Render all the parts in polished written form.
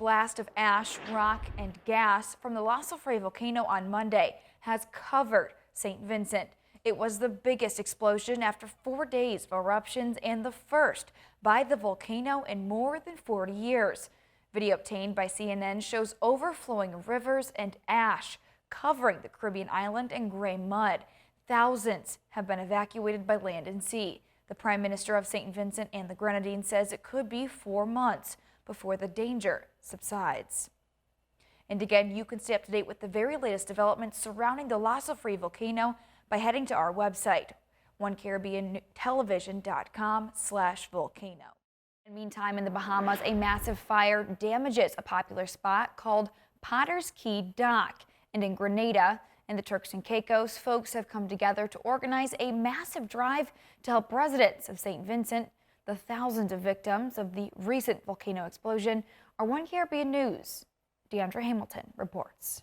blast of ash, rock, and gas from the volcano on Monday has covered St. Vincent. It was the biggest explosion after 4 days of eruptions and the first by the volcano in more than 40 years. Video obtained by CNN shows overflowing rivers and ash covering the Caribbean island in gray mud. Thousands have been evacuated by land and sea. The Prime Minister of St. Vincent and the Grenadines says it could be 4 months before the danger subsides. And again, you can stay up to date with the very latest developments surrounding the volcano by heading to our website, onecaribbeantelevision.com/volcano. In the meantime, in the Bahamas, a massive fire damages a popular spot called Potter's Key Dock. And in Grenada, in the Turks and Caicos, folks have come together to organize a massive drive to help residents of St. Vincent. The thousands of victims of the recent volcano explosion are One Caribbean News. Deandra Hamilton reports.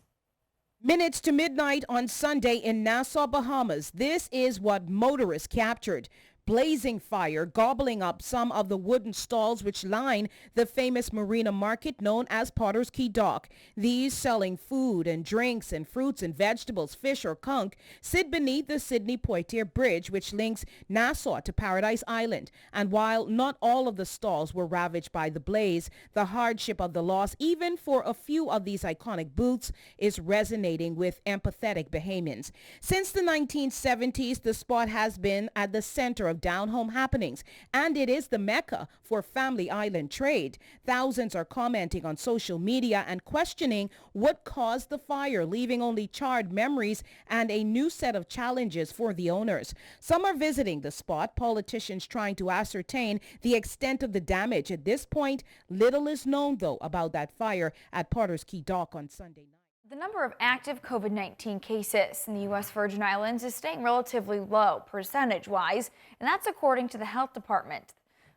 Minutes to midnight on Sunday in Nassau, Bahamas. This is what motorists captured. Blazing fire gobbling up some of the wooden stalls which line the famous marina market known as Potter's Key Dock. These, selling food and drinks and fruits and vegetables, fish or conch, sit beneath the Sydney-Poitiers Bridge which links Nassau to Paradise Island. And while not all of the stalls were ravaged by the blaze, the hardship of the loss, even for a few of these iconic booths, is resonating with empathetic Bahamians. Since the 1970s, the spot has been at the center of down-home happenings, and it is the mecca for family island trade. Thousands are commenting on social media and questioning what caused the fire, leaving only charred memories and a new set of challenges for the owners. Some are visiting the spot, politicians trying to ascertain the extent of the damage. At this point, little is known, though, about that fire at Potter's Key Dock on Sunday night. The number of active COVID-19 cases in the U.S. Virgin Islands is staying relatively low percentage-wise, and that's according to the health department.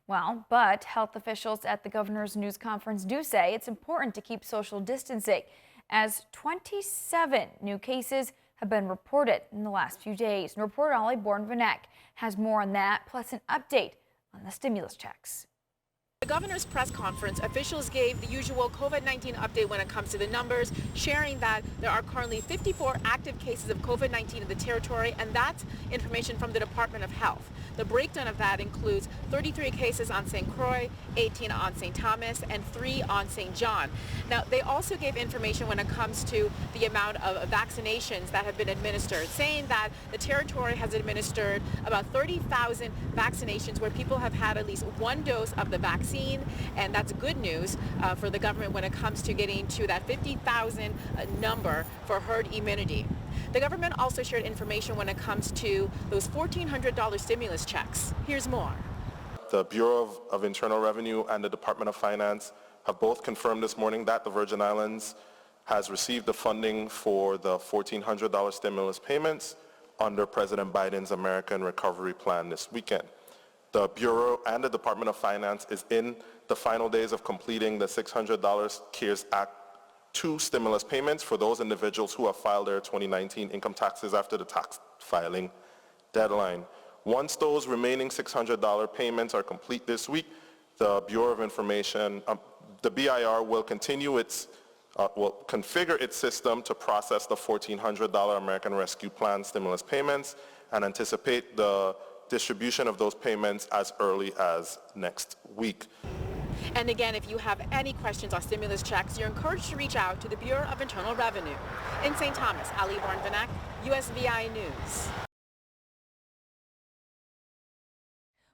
Well, but health officials at the governor's news conference do say it's important to keep social distancing, as 27 new cases have been reported in the last few days. And reporter Ollie Bourne-Vanek has more on that, plus an update on the stimulus checks. The governor's press conference, officials gave the usual COVID-19 update when it comes to the numbers, sharing that there are currently 54 active cases of COVID-19 in the territory, and that's information from the Department of Health. The breakdown of that includes 33 cases on St. Croix, 18 on St. Thomas, and 3 on St. John. Now, they also gave information when it comes to the amount of vaccinations that have been administered, saying that the territory has administered about 30,000 vaccinations where people have had at least one dose of the vaccine. And that's good news for the government when it comes to getting to that 50,000 number for herd immunity. The government also shared information when it comes to those $1,400 stimulus checks. Here's more. The Bureau of Internal Revenue and the Department of Finance have both confirmed this morning that the Virgin Islands has received the funding for the $1,400 stimulus payments under President Biden's American Recovery Plan this weekend. The Bureau and the Department of Finance is in the final days of completing the $600 CARES Act 2 stimulus payments for those individuals who have filed their 2019 income taxes after the tax filing deadline. Once those remaining $600 payments are complete this week, the Bureau of Information, the BIR will continue will configure its system to process the $1,400 American Rescue Plan stimulus payments and anticipate the distribution of those payments as early as next week. And again, if you have any questions on stimulus checks, you're encouraged to reach out to the Bureau of Internal Revenue. In St. Thomas, Ali Bourne-Vanek, USVI News.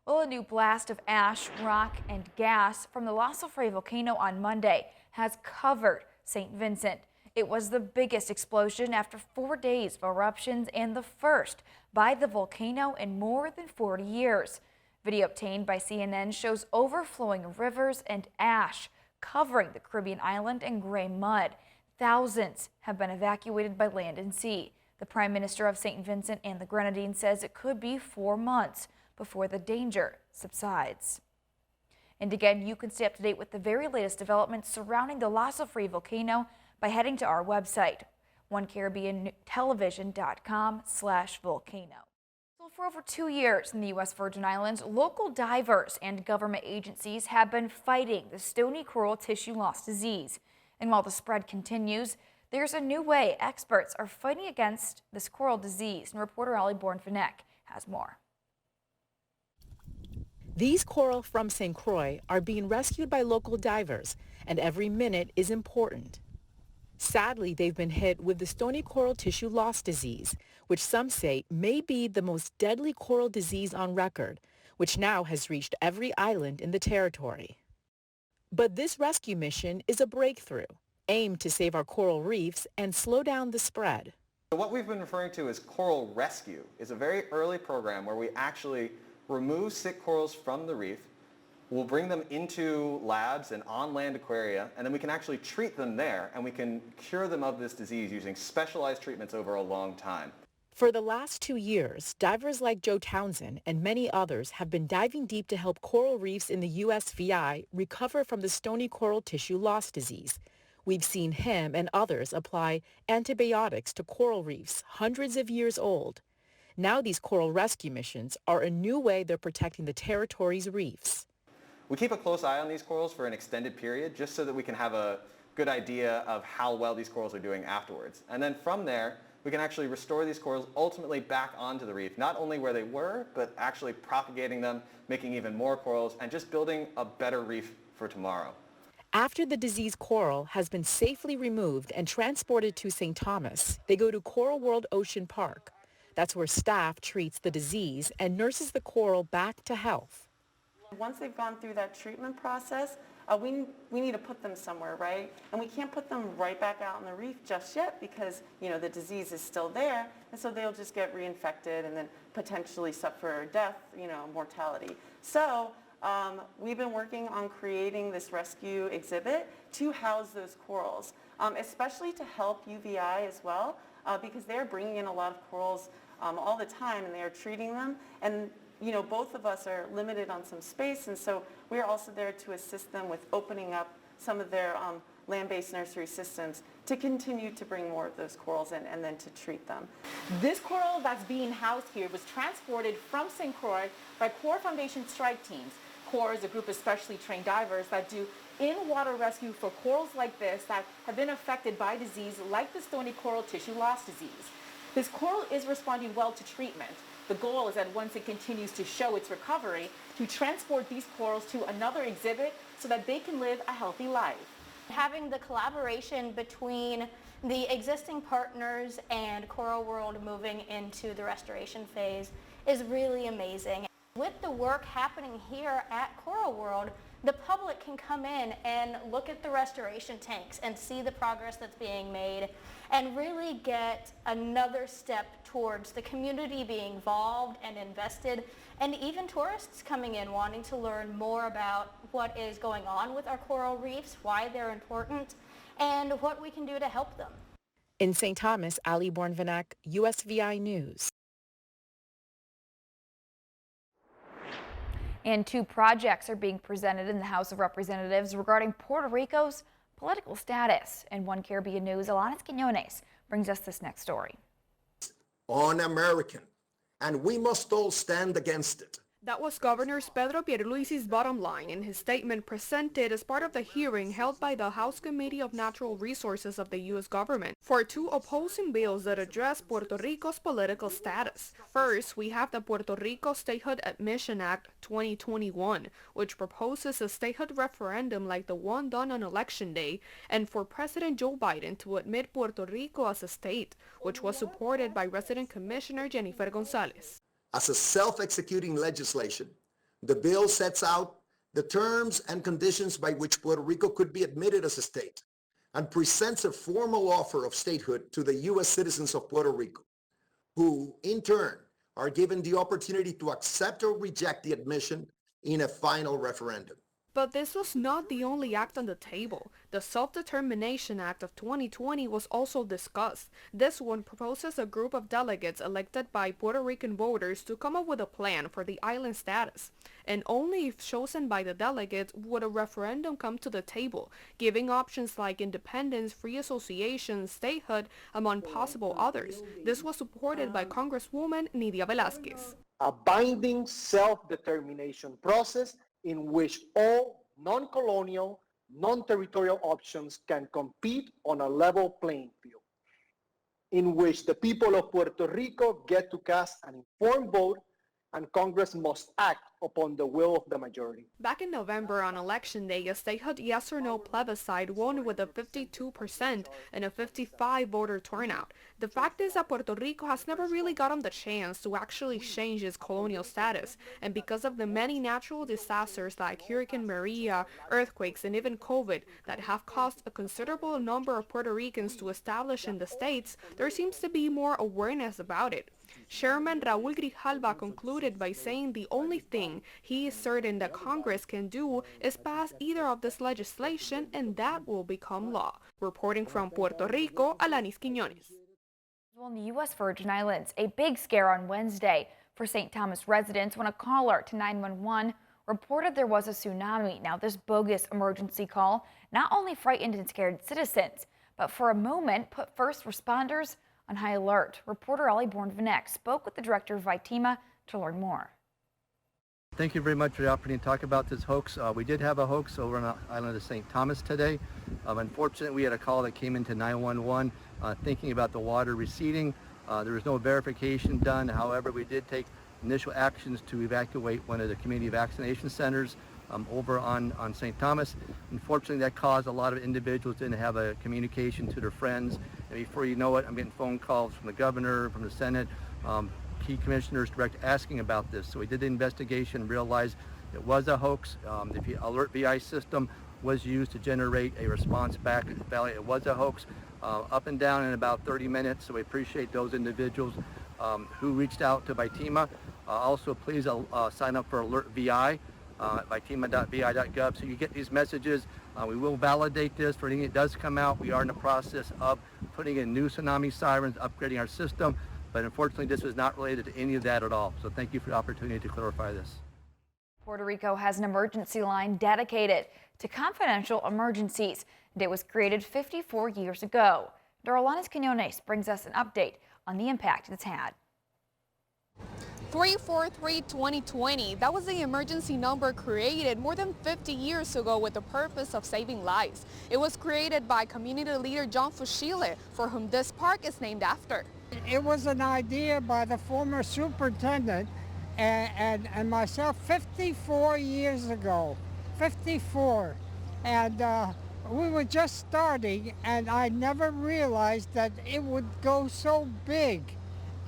Well, a new blast of ash, rock, and gas from the volcano on Monday has covered St. Vincent. It was the biggest explosion after 4 days of eruptions and the first by the volcano in more than 40 years. Video obtained by CNN shows overflowing rivers and ash covering the Caribbean island in gray mud. Thousands have been evacuated by land and sea. The Prime Minister of St. Vincent and the Grenadines says it could be 4 months before the danger subsides. And again, you can stay up to date with the very latest developments surrounding the volcano by heading to our website, onecaribbeantelevision.com/volcano. Well, for over 2 years in the U.S. Virgin Islands, local divers and government agencies have been fighting the stony coral tissue loss disease. And while the spread continues, there's a new way experts are fighting against this coral disease. And reporter Ali Born-Finnek has more. These coral from St. Croix are being rescued by local divers, and every minute is important. Sadly, they've been hit with the stony coral tissue loss disease, which some say may be the most deadly coral disease on record, which now has reached every island in the territory. But this rescue mission is a breakthrough, aimed to save our coral reefs and slow down the spread. So what we've been referring to as Coral Rescue is a very early program where we actually remove sick corals from the reef. We'll bring them into labs and on-land aquaria, and then we can actually treat them there, and we can cure them of this disease using specialized treatments over a long time. For the last 2 years, divers like Joe Townsend and many others have been diving deep to help coral reefs in the USVI recover from the stony coral tissue loss disease. We've seen him and others apply antibiotics to coral reefs hundreds of years old. Now these coral rescue missions are a new way they're protecting the territory's reefs. We keep a close eye on these corals for an extended period just so that we can have a good idea of how well these corals are doing afterwards. And then from there, we can actually restore these corals ultimately back onto the reef, not only where they were, but actually propagating them, making even more corals, and just building a better reef for tomorrow. After the diseased coral has been safely removed and transported to St. Thomas, they go to Coral World Ocean Park. That's where staff treats the disease and nurses the coral back to health. Once they've gone through that treatment process, we need to put them somewhere, right? And we can't put them right back out on the reef just yet because, the disease is still there, and so they'll just get reinfected and then potentially suffer death, mortality. So we've been working on creating this rescue exhibit to house those corals, especially to help UVI as well, because they're bringing in a lot of corals all the time, and they are treating them. And both of us are limited on some space, and so we're also there to assist them with opening up some of their land-based nursery systems to continue to bring more of those corals in and then to treat them. This coral that's being housed here was transported from St. Croix by Corps Foundation strike teams. Corps is a group of specially trained divers that do in-water rescue for corals like this that have been affected by disease like the stony coral tissue loss disease. This coral is responding well to treatment. The goal is that once it continues to show its recovery, to transport these corals to another exhibit so that they can live a healthy life. Having the collaboration between the existing partners and Coral World moving into the restoration phase is really amazing. With the work happening here at Coral World, the public can come in and look at the restoration tanks and see the progress that's being made and really get another step towards the community being involved and invested, and even tourists coming in wanting to learn more about what is going on with our coral reefs, why they're important, and what we can do to help them. In St. Thomas, Ali Born-Finnek, USVI News. And 2 projects are being presented in the House of Representatives regarding Puerto Rico's political status. And One Caribbean News, Alanis Quinones brings us this next story. Un-American, and we must all stand against it. That was Governor Pedro Pierluisi's bottom line in his statement presented as part of the hearing held by the House Committee of Natural Resources of the U.S. government for 2 opposing bills that address Puerto Rico's political status. First, we have the Puerto Rico Statehood Admission Act 2021, which proposes a statehood referendum like the one done on Election Day, and for President Joe Biden to admit Puerto Rico as a state, which was supported by Resident Commissioner Jennifer Gonzalez. As a self-executing legislation, the bill sets out the terms and conditions by which Puerto Rico could be admitted as a state and presents a formal offer of statehood to the U.S. citizens of Puerto Rico, who, in turn, are given the opportunity to accept or reject the admission in a final referendum. But this was not the only act on the table. The Self-Determination Act of 2020 was also discussed. This one proposes a group of delegates elected by Puerto Rican voters to come up with a plan for the island status. And only if chosen by the delegates would a referendum come to the table, giving options like independence, free association, statehood, among possible others. This was supported by Congresswoman Nidia Velázquez. A binding self-determination process in which all non-colonial, non-territorial options can compete on a level playing field, in which the people of Puerto Rico get to cast an informed vote and Congress must act upon the will of the majority. Back in November on Election Day, a statehood yes or no plebiscite won with a 52% and a 55% voter turnout. The fact is that Puerto Rico has never really gotten the chance to actually change its colonial status, and because of the many natural disasters like Hurricane Maria, earthquakes, and even COVID that have caused a considerable number of Puerto Ricans to establish in the states, there seems to be more awareness about it. Chairman Raúl Grijalva concluded by saying the only thing he is certain that Congress can do is pass either of this legislation and that will become law. Reporting from Puerto Rico, Alanis Quiñones. Well, in the U.S. Virgin Islands, a big scare on Wednesday for St. Thomas residents when a caller to 911 reported there was a tsunami. Now, this bogus emergency call not only frightened and scared citizens, but for a moment put first responders on high alert. Reporter Ollie Bourne-Vanek spoke with the director of VITEMA to learn more. Thank you very much for the opportunity to talk about this hoax. We did have a hoax over on the island of St. Thomas today. Unfortunately, we had a call that came into 911 thinking about the water receding. There was no verification done. However, we did take initial actions to evacuate one of the community vaccination centers over on St. Thomas. Unfortunately, that caused a lot of individuals didn't have a communication to their friends. And before you know it, I'm getting phone calls from the governor, from the Senate, key commissioners direct asking about this. So we did the investigation and realized it was a hoax. The alert VI system was used to generate a response back at the valley. It was a hoax, up and down in about 30 minutes. So we appreciate those individuals who reached out to VITEMA. Also, please sign up for Alert VI. VITEMA.vi.gov, so you get these messages. We will validate this for anything that does come out. We are in the process of putting in new tsunami sirens, upgrading our system, but unfortunately this was not related to any of that at all. So thank you for the opportunity to clarify this. Puerto Rico has an emergency line dedicated to confidential emergencies, and it was created 54 years ago. Alanis Quiñones brings us an update on the impact it's had. 343-2020. That was the emergency number created more than 50 years ago with the purpose of saving lives. It was created by community leader John Fushile, for whom this park is named after. It was an idea by the former superintendent and myself 54 years ago. 54. And we were just starting, and I never realized that it would go so big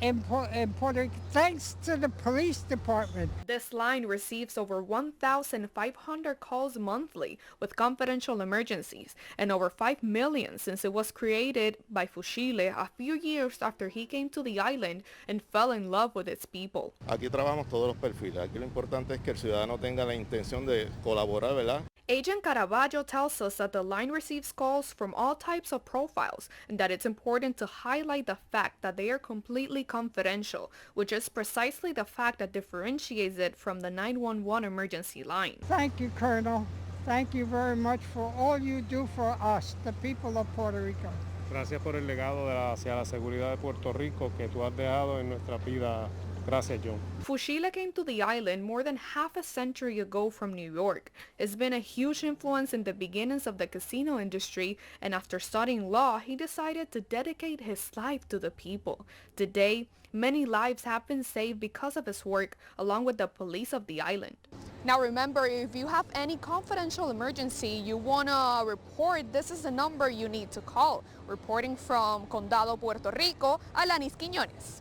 in Puerto Rico, thanks to the police department. This line receives over 1,500 calls monthly with confidential emergencies, and over 5 million since it was created by Fushile a few years after he came to the island and fell in love with its people. Aquí trabajamos todos los perfiles. Aquí lo importante es que el ciudadano tenga la intención de colaborar, ¿verdad? Agent Caraballo tells us that the line receives calls from all types of profiles and that it's important to highlight the fact that they are completely confidential, which is precisely the fact that differentiates it from the 911 emergency line. Thank you, Colonel. Thank you very much for all you do for us, the people of Puerto Rico. Gracias por el legado hacia la seguridad de Puerto Rico que tú has dejado en nuestra vida. Gracias, John. Fushile came to the island more than half a century ago from New York. It's been a huge influence in the beginnings of the casino industry, and after studying law, he decided to dedicate his life to the people. Today, many lives have been saved because of his work, along with the police of the island. Now remember, if you have any confidential emergency you want to report, this is the number you need to call. Reporting from Condado, Puerto Rico, Alanis Quiñones.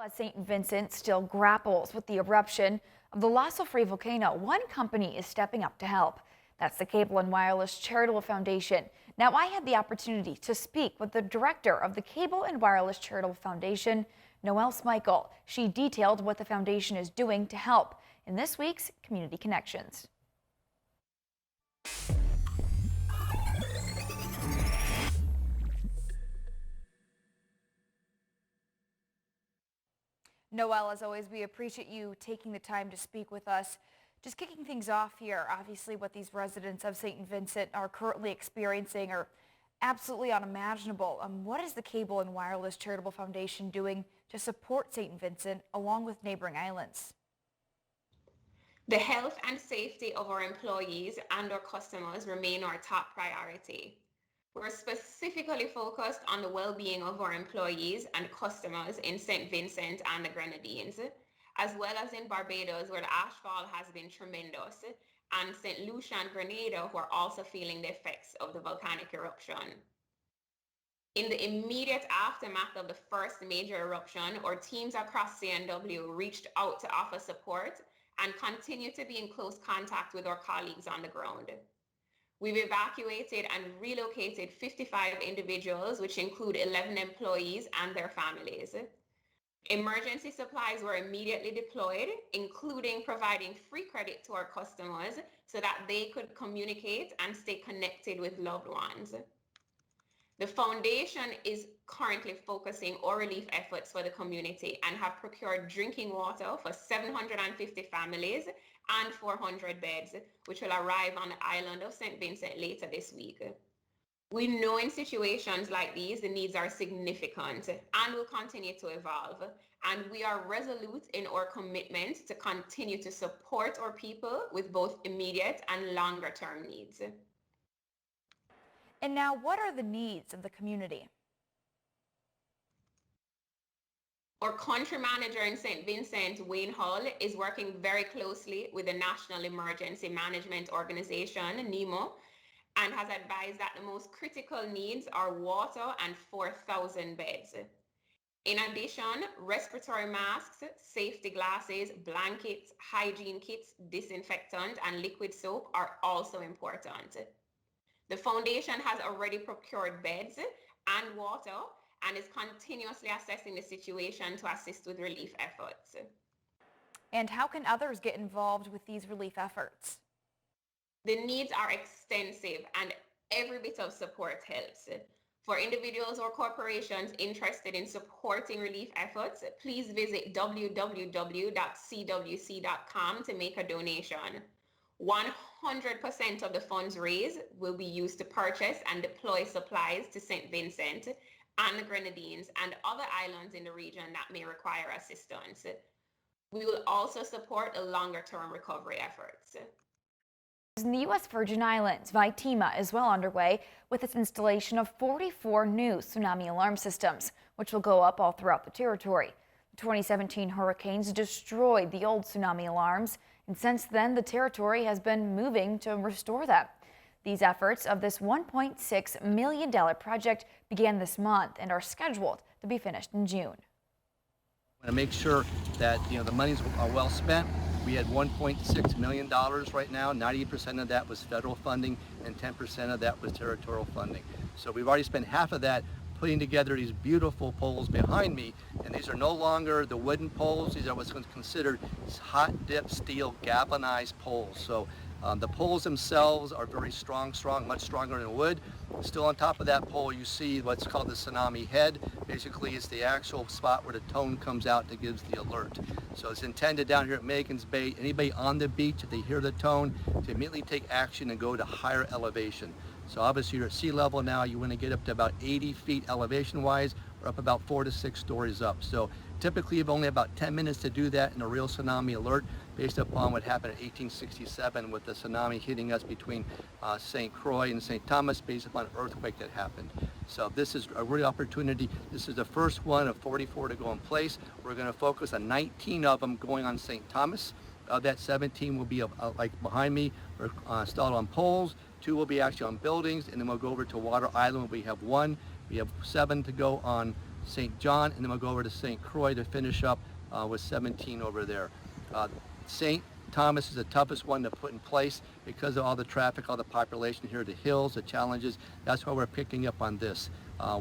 As St. Vincent still grapples with the eruption of the loss-free volcano, one company is stepping up to help. That's the Cable and Wireless Charitable Foundation. Now, I had the opportunity to speak with the director of the Cable and Wireless Charitable Foundation, Noelle Smikle. She detailed what the foundation is doing to help in this week's Community Connections. Noel, as always, we appreciate you taking the time to speak with us. Just kicking things off here, obviously what these residents of St. Vincent are currently experiencing are absolutely unimaginable. What is the Cable and Wireless Charitable Foundation doing to support St. Vincent along with neighboring islands? The health and safety of our employees and our customers remain our top priority. We're specifically focused on the well-being of our employees and customers in St. Vincent and the Grenadines, as well as in Barbados, where the ashfall has been tremendous, and St. Lucia and Grenada, who are also feeling the effects of the volcanic eruption. In the immediate aftermath of the first major eruption, our teams across CNW reached out to offer support and continue to be in close contact with our colleagues on the ground. We've evacuated and relocated 55 individuals, which include 11 employees and their families. Emergency supplies were immediately deployed, including providing free credit to our customers so that they could communicate and stay connected with loved ones. The foundation is currently focusing on relief efforts for the community and have procured drinking water for 750 families and 400 beds, which will arrive on the island of St. Vincent later this week. We know in situations like these, the needs are significant and will continue to evolve. And we are resolute in our commitment to continue to support our people with both immediate and longer term needs. And now, what are the needs of the community? Our country manager in St. Vincent, Wayne Hall, is working very closely with the National Emergency Management Organization, NEMO, and has advised that the most critical needs are water and 4,000 beds. In addition, respiratory masks, safety glasses, blankets, hygiene kits, disinfectant, and liquid soap are also important. The foundation has already procured beds and water and is continuously assessing the situation to assist with relief efforts. And how can others get involved with these relief efforts? The needs are extensive and every bit of support helps. For individuals or corporations interested in supporting relief efforts, please visit www.cwc.com to make a donation. 100% of the funds raised will be used to purchase and deploy supplies to St. Vincent and the Grenadines and other islands in the region that may require assistance. We will also support the longer-term recovery efforts. In the U.S. Virgin Islands, VITEMA is well underway with its installation of 44 new tsunami alarm systems, which will go up all throughout the territory. The 2017 hurricanes destroyed the old tsunami alarms, and since then the territory has been moving to restore them. These efforts of this $1.6 million project began this month and are scheduled to be finished in June. To make sure that the monies are well spent, we had $1.6 million right now. 90% of that was federal funding and 10% of that was territorial funding. So we've already spent half of that putting together these beautiful poles behind me, and these are no longer the wooden poles. These are what's considered hot dip steel galvanized poles. So the poles themselves are very strong, much stronger than wood. Still on top of that pole you see what's called the tsunami head. Basically it's the actual spot where the tone comes out that gives the alert. So it's intended down here at Makin's Bay, anybody on the beach, if they hear the tone, to immediately take action and go to higher elevation. So obviously you're at sea level now, you want to get up to about 80 feet elevation wise, or up about 4 to 6 stories up. So typically you've only about 10 minutes to do that in a real tsunami alert, based upon what happened in 1867 with the tsunami hitting us between St. Croix and St. Thomas, based upon an earthquake that happened. So this is a real opportunity. This is the first one of 44 to go in place. We're going to focus on 19 of them going on St. Thomas. Of that, 17 will be like behind me, or installed on poles. 2 will be actually on buildings, and then we'll go over to Water Island. We have 1. We have 7 to go on St. John, and then we'll go over to St. Croix to finish up with 17 over there. St. Thomas is the toughest one to put in place because of all the traffic, all the population here, the hills, the challenges. That's why we're picking up on this.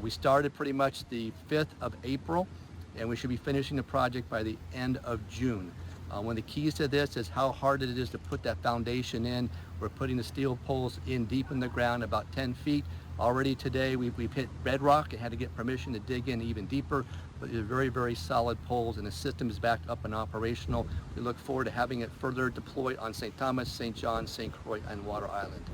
We started pretty much the 5th of April, and we should be finishing the project by the end of June. One of the keys to this is how hard it is to put that foundation in We're putting the steel poles in deep in the ground, about 10 feet. Already today, we've hit bedrock and had to get permission to dig in even deeper, but they're very, very solid poles, and the system is back up and operational. We look forward to having it further deployed on St. Thomas, St. John, St. Croix, and Water Island.